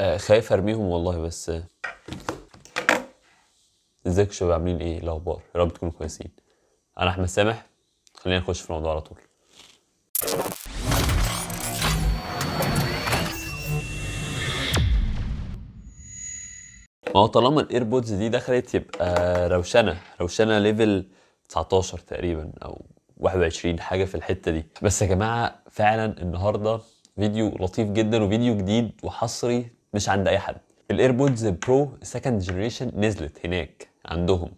خايف ارميهم والله بس. ازيكم يا شباب، عاملين ايه الاخبار؟ يا رب تكونوا كويسين. انا احمد سامح. خلينا نخش في الموضوع على طول. ما هو طالما الايربودز دي دخلت يبقى روشنه ليفل 19 تقريبا او 21 حاجه في الحته دي. بس يا جماعه فعلا النهارده فيديو لطيف جدا وفيديو جديد وحصري مش عند اي حد. الايربودز برو سكند جنريشن نزلت هناك عندهم،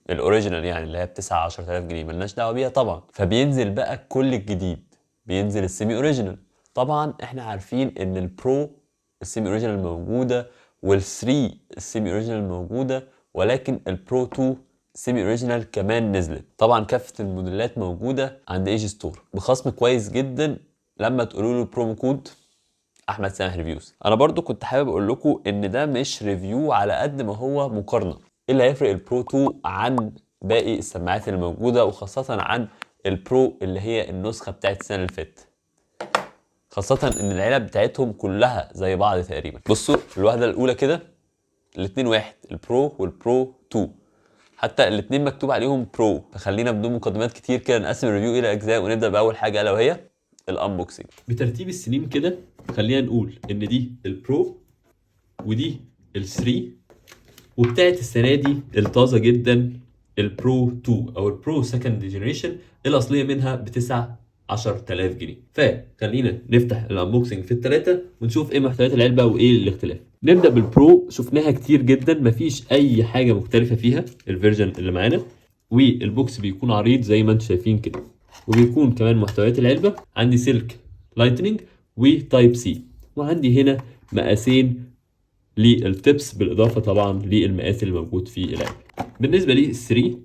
الاوريجينال يعني اللي هي ب 9 10000 جنيه، ملناش دعوه بيها طبعا. فبينزل بقى كل الجديد، بينزل السيمي اوريجينال. طبعا احنا عارفين ان البرو السيمي اوريجينال موجوده، وال3 السيمي اوريجينال موجوده، ولكن البرو 2 سيمي اوريجينال كمان نزلت. طبعا كافه الموديلات موجوده عند ايجي ستور بخصم كويس جدا لما تقولوا له البرومو كود احمد سامح ريفيوز. انا برضو كنت حابب اقول لكم ان ده مش ريفيو على قد ما هو مقارنه. ايه اللي هيفرق البرو 2 عن باقي السماعات اللي موجوده، وخاصه عن البرو اللي هي النسخه بتاعت السنه اللي فاتت، خاصه ان العلب بتاعتهم كلها زي بعض تقريبا. بصوا الوحده الاولى كده، الاتنين واحد، البرو والبرو 2، حتى الاتنين مكتوب عليهم برو. فخلينا بدون مقدمات كتير كده نقسم الريفيو الى اجزاء، ونبدا باول حاجه الا وهي الانبوكسنج. بترتيب السنين كده خلينا نقول ان دي البرو ودي ال3، وبتاعت السنه دي الطازه جدا البرو 2 او البرو سكند جنريشن الاصليه منها ب 19000 جنيه. فخلينا نفتح الانبوكسنج في الثلاثه ونشوف ايه محتويات العلبه وايه الاختلاف. نبدا بالبرو، شفناها كتير جدا، مفيش اي حاجه مختلفه فيها الفيرجن اللي معانا. والبوكس بيكون عريض زي ما انتم شايفين كده، وبيكون كمان محتويات العلبه عندي سلك لايتنينج وتايب سي، وعندي هنا مقاسين للتبس بالاضافه طبعا للمقاس اللي موجود في العلبه. بالنسبه لي 3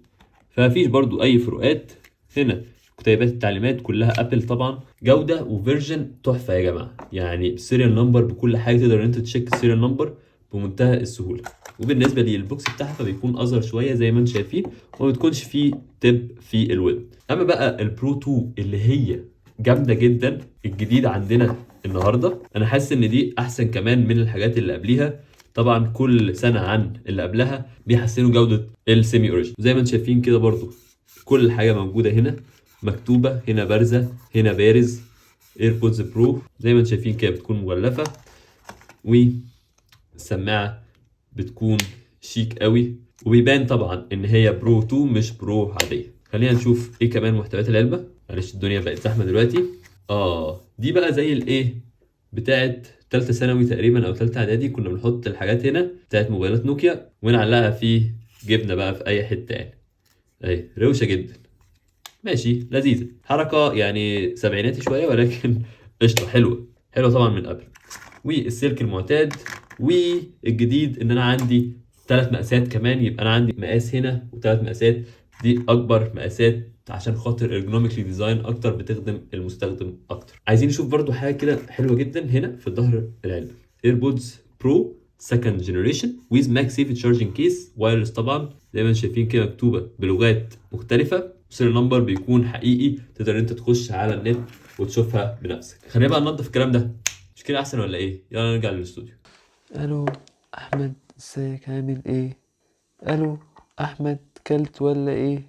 فمفيش برضو اي فروقات. هنا كتيبات التعليمات كلها ابل طبعا، جوده وفيرجن تحفه يا جماعه، يعني السيريال نمبر بكل حاجه، تقدر انت تشيك السيريال نمبر بمنتهى السهوله. وبالنسبه للبوكس بتاعها فبيكون اصغر شويه زي ما انتم شايفين، وما بتكونش فيه تب في الويب. اما بقى البرو 2 اللي هي جامده جدا الجديد عندنا النهارده، انا حاسس ان دي احسن كمان من الحاجات اللي قبليها. طبعا كل سنه عن اللي قبلها بيحسنوا جوده السيمي اوريجين. زي ما انتم شايفين كده برضو كل حاجه موجوده هنا مكتوبه، هنا بارزه هنا بارز. ايربودز برو زي ما انتم شايفين كده بتكون مغلفه، والسماعه بتكون شيك قوي، وبيبان طبعا ان هي برو 2 مش برو عاديه. خلينا نشوف ايه كمان محتويات العلبه. معلش الدنيا بقت زحمه دلوقتي. دي بقى زي الايه بتاعت تالتة ثانوي تقريبا او تالتة اعدادي، كنا بنحط الحاجات هنا بتاعت موبايلات نوكيا ونعلقها في جبنه بقى في اي حته يعني. اهي روشه جدا، ماشي لذيذه، حركه يعني سبعيناتي شويه ولكن قشطه، حلوه طبعا من قبل. والسلك المعتاد، والجديد ان انا عندي 3 مقاسات كمان، يبقى انا عندي مقاس هنا و3 مقاسات. دي اكبر مقاسات عشان خاطر ارجونوميكلي ديزاين اكتر، بتخدم المستخدم اكتر. عايزين نشوف برضو حاجه كده حلوه جدا هنا في ظهر العلبه، ايربودز برو سكند جنريشن ويز ماك سيف تشارجنج كيس وايرلس. طبعا زي ما انتم شايفين كده مكتوبه بلغات مختلفه، سيريال نمبر بيكون حقيقي، تقدر انت تخش على النت وتشوفها بنفسك. خلينا بقى ننضف الكلام ده، مش كده احسن ولا ايه؟ يلا نرجع للاستوديو. الو احمد، ازيك؟ عامل ايه؟ الو احمد، كلت ولا ايه؟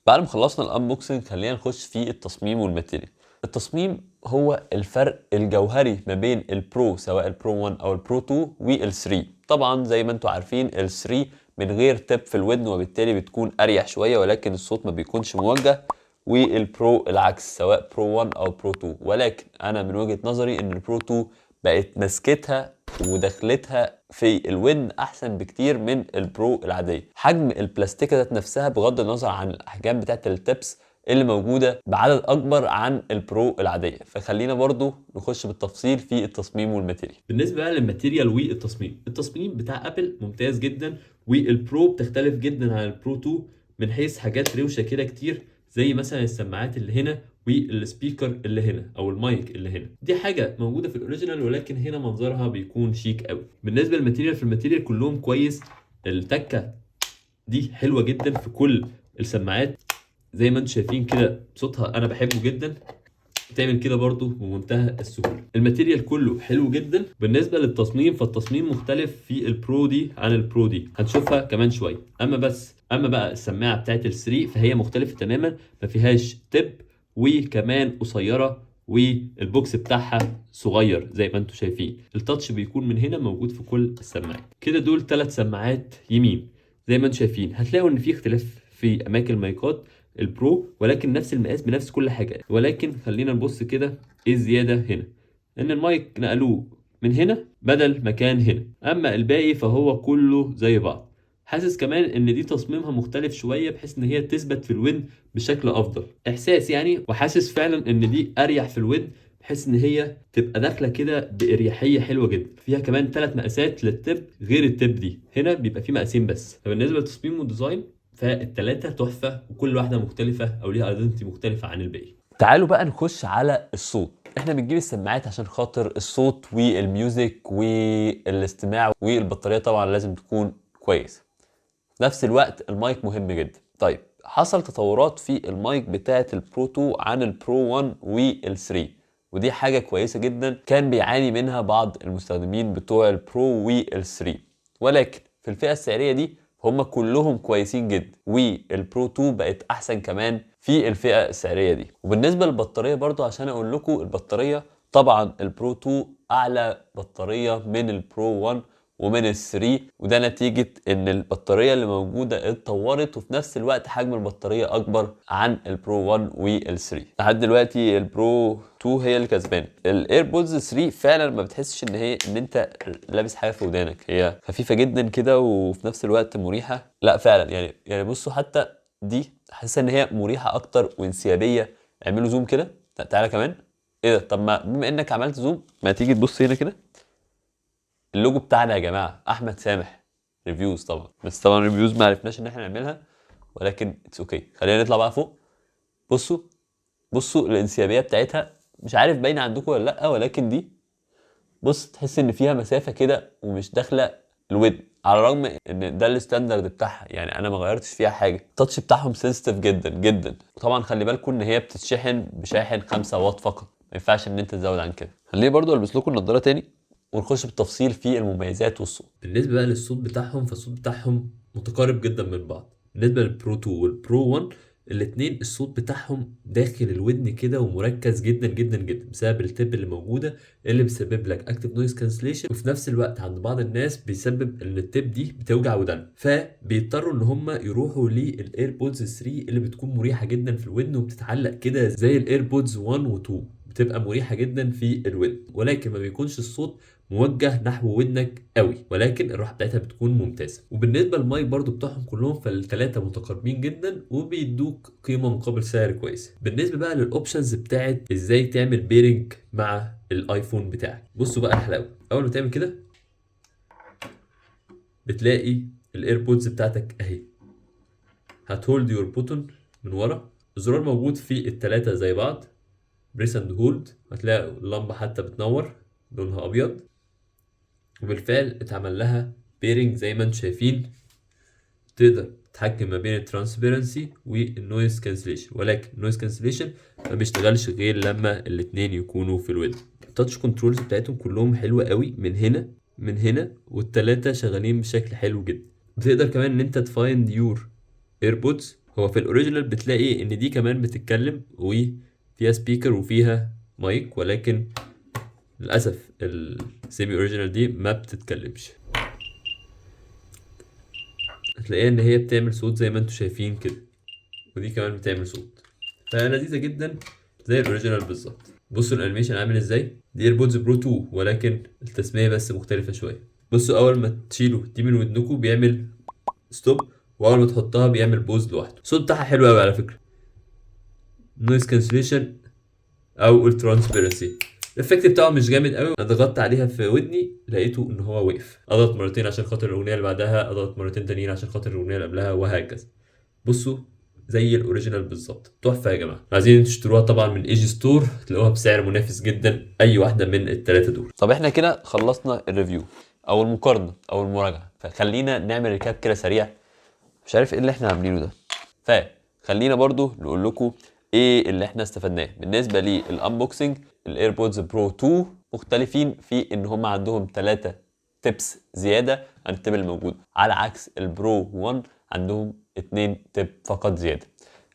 بعد ما خلصنا الانبوكسنج خلينا نخش في التصميم والماتيريال. التصميم هو الفرق الجوهري ما بين البرو، سواء البرو 1 او البرو 2 وال3. طبعا زي ما انتم عارفين ال3 من غير تب في الودن، وبالتالي بتكون اريح شويه ولكن الصوت ما بيكونش موجه، والبرو العكس سواء برو 1 او برو 2. ولكن انا من وجهة نظري ان البرو 2 بقت مسكتها ودخلتها في الودن احسن بكتير من البرو العاديه. حجم البلاستيكه ذات نفسها بغض النظر عن الاحجام بتاعت التبس اللي موجوده بعدد اكبر عن البرو العاديه. فخلينا برضو نخش بالتفصيل في التصميم والماتيريال. بالنسبه بقى للماتيريال والتصميم، التصميم بتاع ابل ممتاز جدا، والبرو بتختلف جدا عن البرو 2 من حيث حاجات روشه كده كتير، زي مثلا السماعات اللي هنا والسبيكر اللي هنا او المايك اللي هنا. دي حاجه موجوده في الاوريجينال ولكن هنا منظرها بيكون شيك قوي. بالنسبه للماتيريال، في الماتيريال كلهم كويس. التكه دي حلوه جدا في كل السماعات، زي ما انتم شايفين كده صوتها انا بحبه جدا. تعمل كده برضو بمنتهى السهوله. الماتيريال كله حلو جدا. بالنسبه للتصميم فالتصميم مختلف في البرو دي عن البرو دي، هنشوفها كمان شويه. اما بقى السماعه بتاعت ال3 فهي مختلفه تماما، ما فيهاش تب وكمان قصيره، والبوكس بتاعها صغير زي ما انتم شايفين. التاتش بيكون من هنا موجود في كل السماعات كده. دول 3 سماعات يمين زي ما انتم شايفين. هتلاقوا ان في اختلاف في اماكن المايكات البرو، ولكن نفس المقاس بنفس كل حاجه. ولكن خلينا نبص كده ايه الزياده هنا، ان المايك نقلوه من هنا بدل مكان هنا، اما الباقي فهو كله زي بعض. حاسس كمان ان دي تصميمها مختلف شويه بحيث ان هي تثبت في الودن بشكل افضل، احساس يعني. وحاسس فعلا ان دي اريح في الودن بحيث ان هي تبقى داخله كده باريحيه حلوه جدا. فيها كمان 3 مقاسات للتب غير التب دي، هنا بيبقى فيه مقاسين بس. فبالنسبه للتصميم والديزاين فالتلاتة تحفة، وكل واحدة مختلفة أو ليها ايدنتي مختلفة عن الباقي. تعالوا بقى نخش على الصوت. احنا بنجيب السماعات عشان خاطر الصوت والميوزك والاستماع، والبطارية طبعا لازم تكون كويسة. في نفس الوقت المايك مهم جدا. طيب حصل تطورات في المايك بتاعة البرو 2 عن البرو 1 وال3، ودي حاجة كويسة جدا كان بيعاني منها بعض المستخدمين بتوع البرو وال3. ولكن في الفئة السعرية دي هم كلهم كويسين جدا، والبرو 2 بقت احسن كمان في الفئة السعرية دي. وبالنسبة للبطارية برضو عشان اقول لكم البطارية، طبعا البرو 2 اعلى بطارية من البرو 1 ومن ال3، وده نتيجة ان البطارية اللي موجودة اتطورت، وفي نفس الوقت حجم البطارية اكبر عن البرو 1 وال3. لحد دلوقتي البرو 2 هي اللي كسبانة. الايربودز 3 فعلا ما بتحسش ان انت لابس حاجة في ودانك، هي خفيفة جدا كده وفي نفس الوقت مريحة. لا فعلا يعني بصوا حتى دي حاسة ان هي مريحة اكتر وانسيابية. اعملوا زوم كده، تعالى كمان. ايه ده؟ طب ما بما انك عملت زوم ما تيجي تبص هنا كده. اللوجو بتاعنا يا جماعه احمد سامح ريفيوز طبعا، بس طبعا ريفيوز ما عرفناش ان احنا نعملها، ولكن اتس اوكي. خلينا نطلع بقى فوق. بصوا الانسيابيه بتاعتها، مش عارف باينه عندكم ولا لا، ولكن دي بص تحس ان فيها مسافه كده ومش داخله الودن، على الرغم ان ده الستاندرد بتاعها. يعني انا ما غيرتش فيها حاجه. التاتش بتاعهم سنسيتيف جدا جدا. وطبعا خلي بالكم ان هي بتتشحن بشاحن 5 واط فقط، ما ينفعش ان انت تزود عن كده. خليني برضو البس لكم النضاره تاني ونخش بالتفصيل في المميزات والصوت. بالنسبة بقى للصوت بتاعهم فالصوت بتاعهم متقارب جدا من بعض. بالنسبة للبرو 2 والبرو 1 الاتنين الصوت بتاعهم داخل الودن كده ومركز جدا جدا جدا، بسبب التب اللي موجودة اللي بيسبب لك اكتف نويز كانسليشن. وفي نفس الوقت عند بعض الناس بيسبب ان التب دي بتوجع ودن، فبيضطروا ان هم يروحوا للايربودز 3 اللي بتكون مريحة جدا في الودن وبتتعلق كده زي الايربودز 1 و 2، بتبقى مريحة جدا في الودن، ولكن ما بيكونش الصوت موجه نحو ودنك قوي، ولكن الراحه بتاعتها بتكون ممتازه. وبالنسبه للمايك برضو بتاعهم كلهم فالثلاثه متقاربين جدا وبيدوك قيمه مقابل سعر كويس. بالنسبه بقى للاوبشنز بتاعت ازاي تعمل بيرنج مع الايفون بتاعك، بصوا بقى الحلاوه. اول ما تعمل كده بتلاقي الايربودز بتاعتك اهي. هتهولد يور بوتون من ورا، الزرار موجود في الثلاثه زي بعض، بريس اند هولد. هتلاقي اللمبه حتى بتنور لونها ابيض، وبالفعل اتعمل لها بيرنج زي ما انتم شايفين. تقدر تتحكم ما بين الترانسبيرنسي والنويز كانسليشن، ولكن النويز كانسليشن ما بيشتغلش غير لما الاتنين يكونوا في الودن. التاتش كنترولز بتاعتهم كلهم حلوه قوي، من هنا والتلاتة شغالين بشكل حلو جدا. بتقدر كمان ان انت تفايند يور ايربودز. هو في الاوريجينال بتلاقي ان دي كمان بتتكلم وفيها سبيكر وفيها مايك، ولكن للاسف السيمي اوريجينال دي ما بتتكلمش. هتلاقيها ان هي بتعمل صوت زي ما انتم شايفين كده، ودي كمان بتعمل صوت، فلذيذه جدا زي الاوريجينال بالظبط. بصوا الانيميشن عامل ازاي. دي ايربودز برو 2، ولكن التسميه بس مختلفه شويه. بصوا اول ما تشيلوا دي من ودنكم بيعمل ستوب، واول ما تحطها بيعمل بوز لوحده. الصوت بتاعها حلو قوي على فكره. نويز كانسليشن او الترانسبيرنسي، الافكت بتاعه مش جامد قوي. انا ضغطت عليها في ودني لقيته ان هو وقف، اضغط مرتين عشان خاطر الاغنيه اللي بعدها، اضغط مرتين تانيين عشان خاطر الاغنيه اللي قبلها، وهكذا. بصوا زي الاوريجينال بالظبط، تحفه يا جماعه. عايزين تشتروها طبعا من ايجي ستور، تلاقوها بسعر منافس جدا اي واحده من الثلاثه دول. طب احنا كده خلصنا الريفيو او المقارنه او المراجعه، فخلينا نعمل ريكاب كده سريع. مش عارف ايه اللي احنا عاملينه ده، فخلينا برضو نقول لكم ايه اللي احنا استفدناه بالنسبه للانبوكسنج؟ الايربودز برو 2 مختلفين في ان هم عندهم 3 تيبس زياده عن التيب الموجود، على عكس البرو 1 عندهم 2 تيب فقط زياده.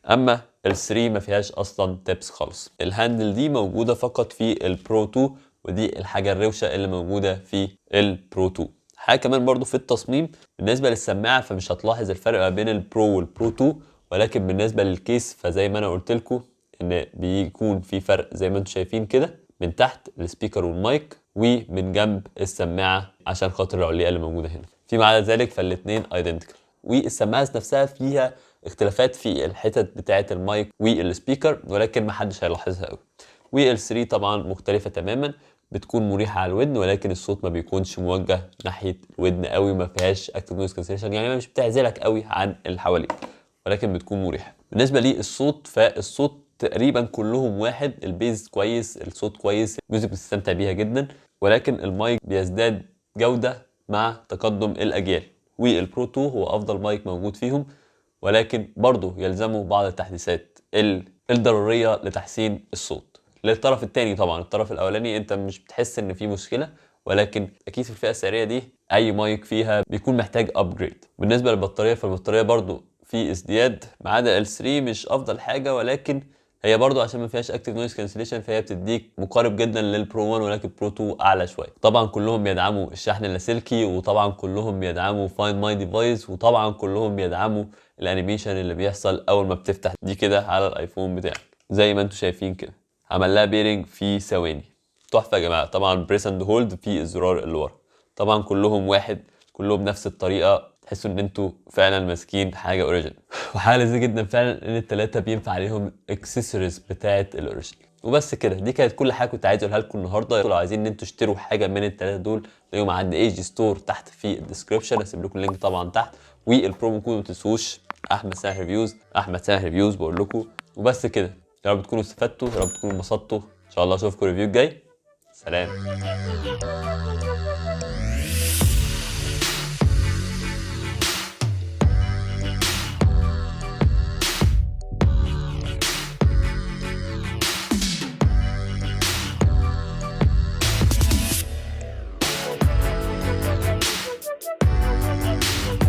اما ال3 ما فيهاش اصلا تيبس خالص. الهاندل دي موجوده فقط في البرو 2، ودي الحاجه الروشه اللي موجوده في البرو 2. حاجه كمان برضو في التصميم بالنسبه للسماعه، فمش هتلاحظ الفرق ما بين البرو والبرو 2، ولكن بالنسبه للكيس فزي ما انا قلت لكم ان بيكون في فرق زي ما انتم شايفين كده من تحت السبيكر والمايك ومن جنب السماعه عشان خاطر العليه اللي موجوده هنا. فيما عدا ذلك فالاثنين ايدنتيكال، والسماعه نفسها فيها اختلافات في الحتت بتاعه المايك والسبيكر ولكن ما حدش هيلاحظها قوي. وال3 طبعا مختلفه تماما، بتكون مريحه على الودن ولكن الصوت ما بيكونش موجه ناحيه الودن قوي، ما فيهاش اكتف نويز كانسليشن، يعني مش بتعزلك قوي عن اللي حواليك ولكن بتكون مريحه. بالنسبه للصوت فالصوت تقريبا كلهم واحد، البيز كويس، الصوت كويس، الميوزك بتستمتع بيها جدا، ولكن المايك بيزداد جوده مع تقدم الاجيال. والبرو 2 هو افضل مايك موجود فيهم، ولكن برضه يلزمه بعض التحديثات الضروريه لتحسين الصوت. للطرف الثاني طبعا، الطرف الاولاني انت مش بتحس ان في مشكله، ولكن اكيد في الفئه السعريه دي اي مايك فيها بيكون محتاج ابجريد. بالنسبه للبطاريه فالبطاريه برضه في ازدياد، ما عدا ال3 مش افضل حاجه، ولكن هي برضو عشان ما فيهاش اكتف نويز كانسليشن فهي بتديك مقارب جدا للبرو 1، ولكن برو 2 اعلى شويه. طبعا كلهم بيدعموا الشحن اللاسلكي، وطبعا كلهم بيدعموا فايند ماي ديفايس، وطبعا كلهم بيدعموا الانيميشن اللي بيحصل اول ما بتفتح دي كده على الايفون بتاعك زي ما انتم شايفين كده. عمل لها بيرنج في ثواني، تحفه يا جماعه. طبعا بريس اند هولد في الزرار اللي ورا، طبعا كلهم واحد، كلهم نفس الطريقه، تحسوا ان انتوا فعلا ماسكين حاجه اوريجينال. وحاجه لذيذه جدا فعلا ان الثلاثه بينفع عليهم الاكسسوارز بتاعه الاوريجينال. وبس كده، دي كانت كل حاجه كنت عايز اقولها لكم النهارده. لو عايزين ان انتوا تشتروا حاجه من الثلاثه دول تلاقيهم عند اي جي ستور تحت في الديسكربشن، هسيب لكم اللينك طبعا تحت، والبرومو كود ما تنسوش احمد سامح ريفيوز، احمد سامح ريفيوز بقول لكم. وبس كده، يا رب تكونوا استفدتوا، يا رب تكونوا انبسطتوا، ان شاء الله اشوفكم الريفيو الجاي. سلام.